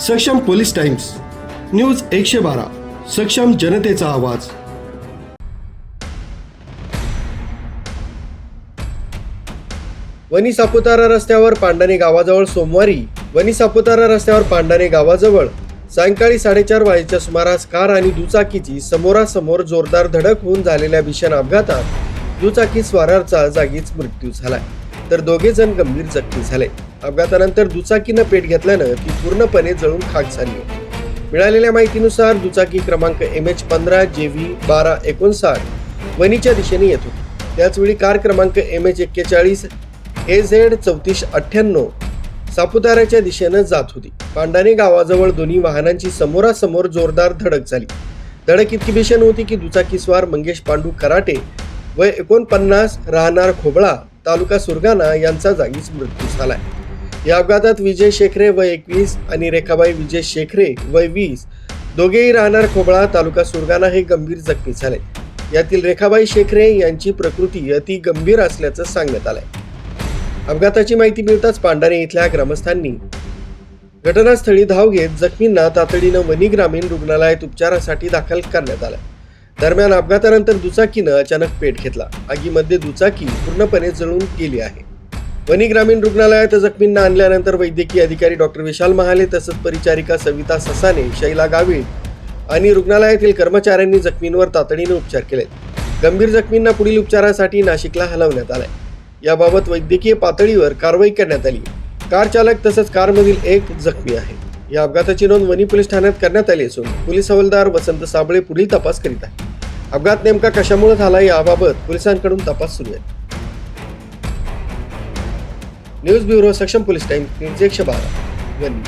सक्षम police times news 112 सक्षम जनतेचा आवाज। वणी सापुतारा रस्त्यावर पांडाणे गावाजवळ सोमवारी पांडाणे गावाजवळ सायंकाळी 4:30 वाजेच्या सुमारास कार आणि दुचाकीची समोरासमोर जोरदार धडक होऊन झालेल्या भीषण अपघातात दुचाकी स्वाराचा जागीच मृत्यू झाला, तर 2 जण गंभीर जखमी झाले। अपघातानंतर दुचाकीनं पेट घेतल्यानं ती पूर्णपणे जळून खाक झाली। मिळालेल्या माहितीनुसार दुचाकी क्रमांक MH15 JV 1259 वणीच्या दिशेने येत होती। त्याचवेळी कार क्रमांक MH41 AZ 3498 सापुताऱ्याच्या दिशेने जात होती। पांडाणे गावाजवळ दोन्ही वाहनांची समोरासमोर जोरदार धडक झाली। धडक इतकी भीषण होती की दुचाकीस्वार मंगेश पांडू कराटे वय 49 राहणार खोबळा तालुका सुरगाणा यांचा जागीच मृत्यू झालाय। या अपघातात विजय शेखरे वय 21 आणि रेखाबाई विजय शेखरे वय 20 दोघेही राहणार खोबळा तालुका सुरगाणा हे गंभीर जखमी झाले। यातील रेखाबाई शेखरे यांची प्रकृती अति गंभीर असल्याचं सांगण्यात आलंय। अपघाताची माहिती मिळताच पांडाणे इथल्या ग्रामस्थांनी घटनास्थळी धाव घेत जखमींना तातडीनं वणी ग्रामीण रुग्णालयात उपचारासाठी दाखल करण्यात आलं। दरम्यान अपघातानंतर दुचाकीनं अचानक पेट घेतला। आगीमध्ये दुचाकी पूर्णपणे जळून गेली आहे। वणी ग्रामीण रुग्णालयात जखमींना आणल्यानंतर वैद्यकीय अधिकारी डॉक्टर विशाल महाले तसंच परिचारिका सविता ससाने, शैला गावित आणि रुग्णालयातील कर्मचाऱ्यांनी जखमींवर तातडीने उपचार केले। गंभीर जखमींना पुढील उपचारासाठी नाशिकला हलवण्यात आले। याबाबत वैद्यकीय पातळीवर कारवाई करण्यात आली। कार चालक तसंच कारमधील एक जखमी आहे। या अपघाताची नोंद वणी पोलीस ठाण्यात करण्यात आली असून पोलीस हवालदार वसंत साबळे पुढील तपास करीत आहेत। अपघात नेमका कशामुळे झाला याबाबत पोलिसांकडून तपास सुरू आहे। न्यूज ब्युरो सक्षम पोलीस टाइम्स न्यूज 112 वणी।